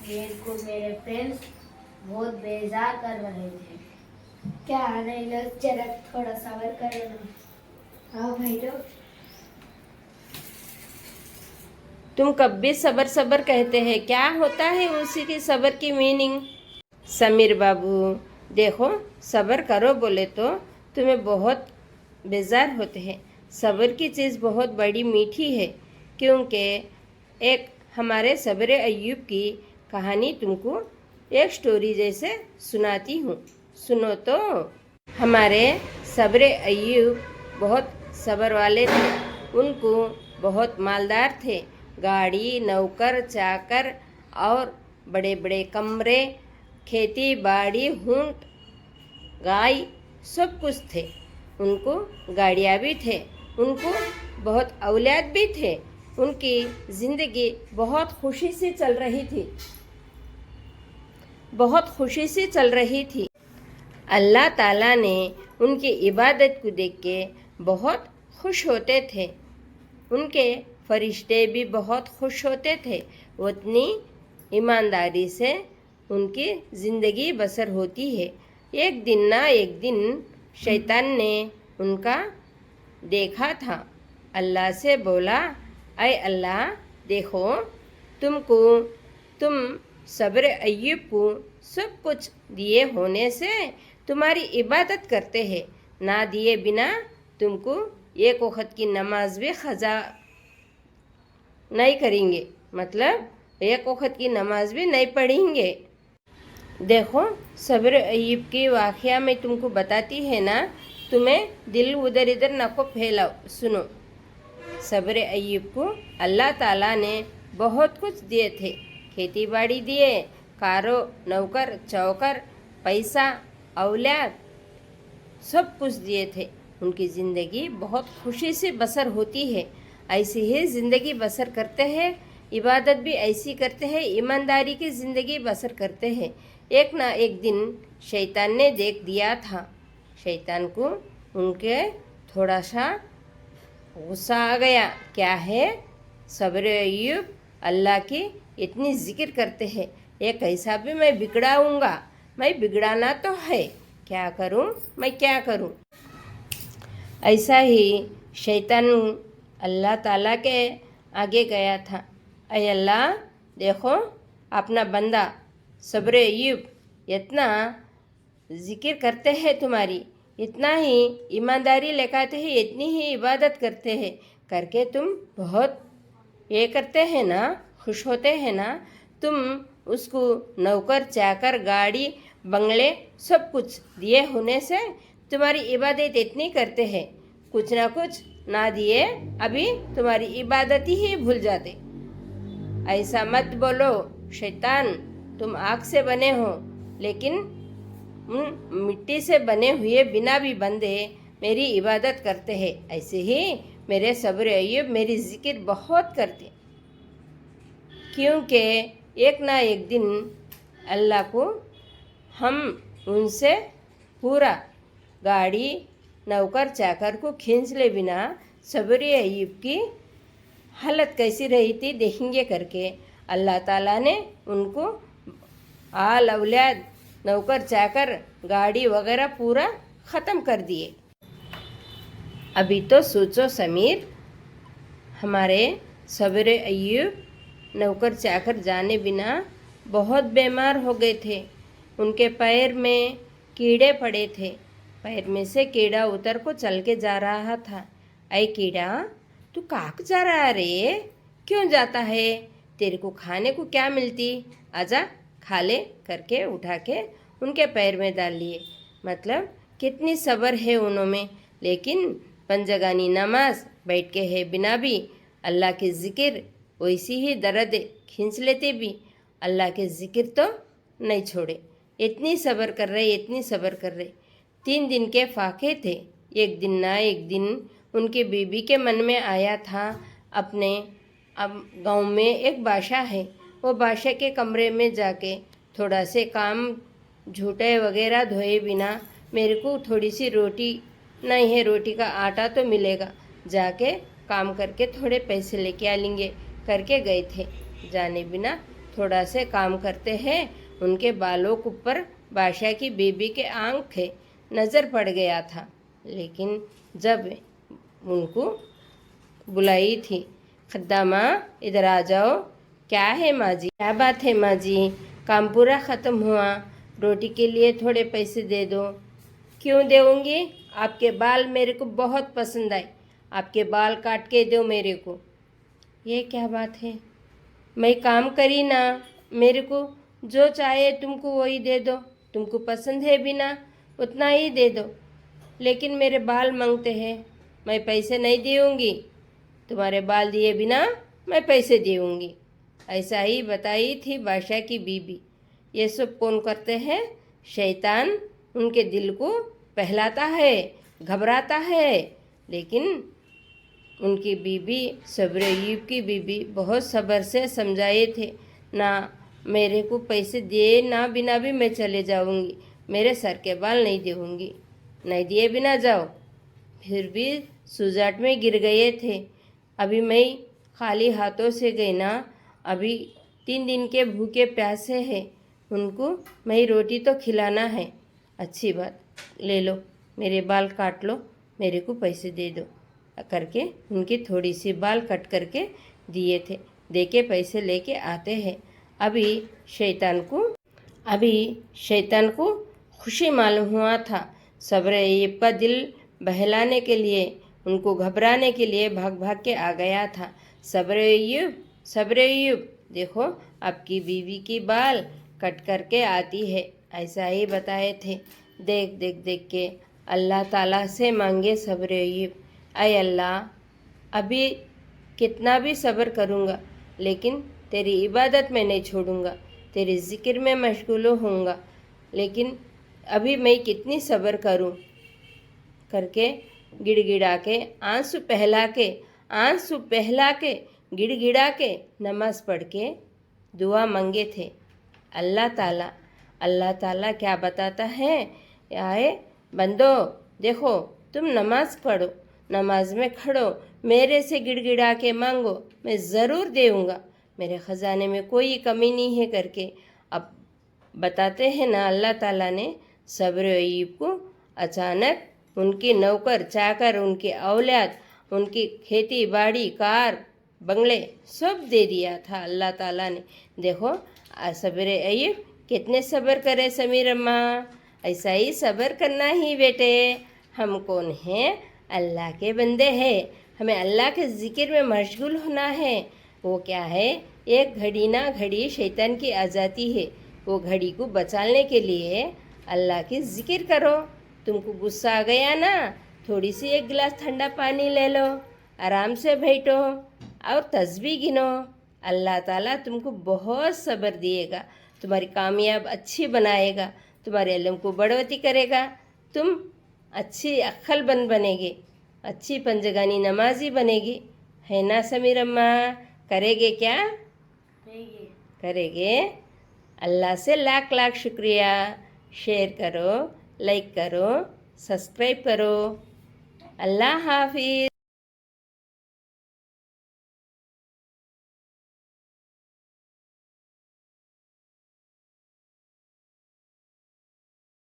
खेल को मेरे फ्रेंड्स बहुत बेजार कर रहे थे। क्या नहीं लग, जरा थोड़ा सबर करो ना। हाँ भाई तो तुम कब भी सबर सबर कहते हैं, क्या होता है उसी की सबर की मीनिंग? समीर बाबू देखो, सबर करो बोले तो तुम्हें बहुत बेजार होते हैं। सबर की चीज़ बहुत बड़ी मीठी है, क्योंकि एक हमारे सब्र अय्यूब की कहानी तुमको एक स्टोरी जैसे सुनाती हूँ, सुनो तो। हमारे सब्र अय्यूब बहुत सब्र वाले थे। उनको बहुत मालदार थे। गाड़ी, नौकर चाकर और बड़े बड़े कमरे, खेती बाड़ी, ऊंट, गाय, सब कुछ थे। उनको गाड़ियाँ भी थे। उनको बहुत औलाद भी थे। उनकी ज़िंदगी बहुत खुशी से चल रही थी, बहुत खुशी से चल रही थी। अल्लाह ताला ने उनकी इबादत को देख के बहुत खुश होते थे। उनके फरिश्ते भी बहुत खुश होते थे। उतनी ईमानदारी से उनकी ज़िंदगी बसर होती है। एक दिन ना एक दिन शैतान ने उनका देखा था। अल्लाह से बोला, ऐ अल्लाह देखो, तुम सब्र अय्यूब को सब कुछ दिए होने से तुम्हारी इबादत करते हैं। ना दिए बिना तुमको एक वक्त की नमाज भी क़ज़ा नहीं करेंगे, मतलब एक वक्त की नमाज भी नहीं पढ़ेंगे। देखो, सब्र अय्यूब की वाक़या में तुमको बताती है ना, तुम्हें दिल उधर इधर न को फैलाओ। सुनो, सब्र अय्यूब को अल्लाह ताला ने बहुत कुछ दिए थे। खेती बाड़ी दिए, कारो, नौकर चौकर, पैसा, औलाद, सब कुछ दिए थे। उनकी ज़िंदगी बहुत खुशी से बसर होती है। ऐसी ही ज़िंदगी बसर करते हैं, इबादत भी ऐसी करते हैं, ईमानदारी की ज़िंदगी बसर करते हैं। एक ना एक दिन शैतान ने देख दिया था। शैतान को उनके थोड़ा सा गुस्सा आ गया। क्या है, सब्र अय्यूब अल्लाह की इतनी जिक्र करते हैं, एक ऐसा भी मैं बिगड़ाऊँगा, मैं बिगड़ाना तो है, क्या करूँ, मैं क्या करूँ। ऐसा ही शैतान अल्लाह ताला के आगे गया था। ऐ अल्लाह देखो, अपना बंदा सब्र अय्यूब इतना जिक्र करते हैं तुम्हारी, इतना ही ईमानदारी लेकर हैं, इतनी ही इबादत करते हैं, करके तुम बहुत ये करते हैं ना, खुश होते हैं ना। तुम उसको नौकर चाकर, गाड़ी, बंगले सब कुछ दिए होने से तुम्हारी इबादत इतनी करते हैं, कुछ ना कुछ ना दिए अभी तुम्हारी इबादत ही भूल जाते। ऐसा मत बोलो शैतान, तुम आग से बने हो, लेकिन मिट्टी से बने हुए बिना भी बंदे मेरी इबादत करते हैं। ऐसे ही मेरे सब्र अय्यूब मेरी जिक्र बहुत करते, क्योंकि एक ना एक दिन अल्लाह को हम उनसे पूरा गाड़ी, नौकर चाकर को खींच ले बिना सब्र अय्यूब की हालत कैसी रही थी देखेंगे करके अल्लाह ताला ने उनको आल औलाद, नौकर चाकर, गाड़ी वगैरह पूरा ख़त्म कर दिए। अभी तो सोचो समीर, हमारे सब्र अय्यूब नौकर चाकर जाने बिना बहुत बीमार हो गए थे। उनके पैर में कीड़े पड़े थे। पैर में से कीड़ा उतर को चल के जा रहा था। ऐ कीड़ा, तू कहाँ जा रहा रे, क्यों जाता है, तेरे को खाने को क्या मिलती, आजा खा ले, करके उठा के उनके पैर में डाल लिए। मतलब कितनी सब्र है उन्होंने। लेकिन पंजगानी नमाज बैठ के है बिना भी अल्लाह के ज़िक्र, वैसी ही दर्द खींच लेते भी अल्लाह के ज़िक्र तो नहीं छोड़े। इतनी सब्र कर रहे, इतनी सब्र कर रहे। 3 दिन के फाके थे। एक दिन ना एक दिन उनके बीबी के मन में आया था, अपने अब गांव में एक बादशाह है, वो बादशाह के कमरे में जाके थोड़ा से काम झूठे वगैरह धोए बिना मेरे को थोड़ी सी रोटी नहीं है, रोटी का आटा तो मिलेगा, जाके काम करके थोड़े पैसे लेके आ लेंगे करके गए थे। जाने बिना थोड़ा से काम करते हैं, उनके बालों के ऊपर बादशाह की बीबी के आंखें नज़र पड़ गया था। लेकिन जब उनको बुलाई थी, खद्दामा इधर आ जाओ। क्या है माँ जी? क्या बात है माँ जी? काम पूरा ख़त्म हुआ, रोटी के लिए थोड़े पैसे दे दो। क्यों देऊँगी? आपके बाल मेरे को बहुत पसंद आए, आपके बाल काट के दो मेरे को। ये क्या बात है? मैं काम करी ना, मेरे को जो चाहे तुमको वही दे दो, तुमको पसंद है भी ना उतना ही दे दो। लेकिन मेरे बाल मांगते हैं, मैं पैसे नहीं दूँगी, तुम्हारे बाल दिए बिना मैं पैसे दूँगी। ऐसा ही बताई थी बादशाह की बीबी। ये सब कौन करते हैं? शैतान उनके दिल को बहलाता है, घबराता है। लेकिन उनकी बीबी सब्र अय्यूब की बीबी बहुत सब्र से समझाए थे, ना मेरे को पैसे दिए ना बिना भी मैं चले जाऊंगी, मेरे सर के बाल नहीं दूंगी, नहीं दिए बिना जाओ। फिर भी सुजाट में गिर गए थे। अभी मैं खाली हाथों से गई ना, अभी 3 दिन के भूखे प्यासे हैं, उनको मैं रोटी तो खिलाना है। अच्छी बात, ले लो, मेरे बाल काट लो, मेरे को पैसे दे दो करके उनकी थोड़ी सी बाल कट करके दिए थे। दे के पैसे लेके आते हैं। अभी शैतान को खुशी मालूम हुआ था। सब्र अय्यूब का दिल बहलाने के लिए, उनको घबराने के लिए भाग भाग के आ गया था। सब्र अय्यूब, देखो आपकी बीवी की बाल कट करके आती है, ऐसा ही बताए थे। देख देख देख के अल्लाह ताला से मांगे सब्र अय्यूब, ऐ अल्लाह, अभी कितना भी सब्र करूँगा, लेकिन तेरी इबादत में नहीं छोड़ूंगा, तेरे ज़िक्र में मशगूल होऊंगा। लेकिन अभी मैं कितनी सब्र करूँ करके गिड़गिड़ा के आंसू पहला के गिड़गिड़ा के नमाज पढ़ के दुआ मांगे थे। अल्लाह ताला क्या बताता है? आए बंदो, देखो तुम नमाज पढ़ो, नमाज में खड़ो, मेरे से गिड़गिड़ा के मांगो, मैं ज़रूर देऊँगा, मेरे ख़जाने में कोई कमी नहीं है करके। अब बताते हैं ना, अल्लाह ताला ने सब्र अय्यूब को अचानक उनकी नौकर चाकर, उनके औलाद, उनकी खेती बाड़ी, कार बंगले सब दे दिया था अल्लाह ताला ने। देखो सब्र अय्यूब कितने सब्र करे समीर अम्मा, ऐसा ही सब्र करना ही बेटे। हम कौन हैं? अल्लाह के बंदे हैं, हमें अल्लाह के ज़िक्र में मशगूल होना है। वो क्या है? एक घड़ी ना घड़ी शैतान की आ जाती है, वो घड़ी को बचाने के लिए अल्लाह की ज़िक्र करो। तुमको गुस्सा आ गया ना, थोड़ी सी एक गिलास ठंडा पानी ले लो, आराम से बैठो और तस्बीह गिनो। अल्लाह ताला तुमको बहुत सब्र दिएगा, तुम्हारी कामयाब अच्छी बनाएगा, तुम्हारे इल्म को बढ़ोतरी करेगा, तुम अच्छी अक्लमंद बनेगी, अच्छी पंजगानी नमाजी बनेगी। है ना समीर अम्मा? करेंगे क्या? करेंगे। अल्लाह से लाख लाख शुक्रिया। शेयर करो, लाइक करो, सब्सक्राइब करो। अल्लाह हाफिज़।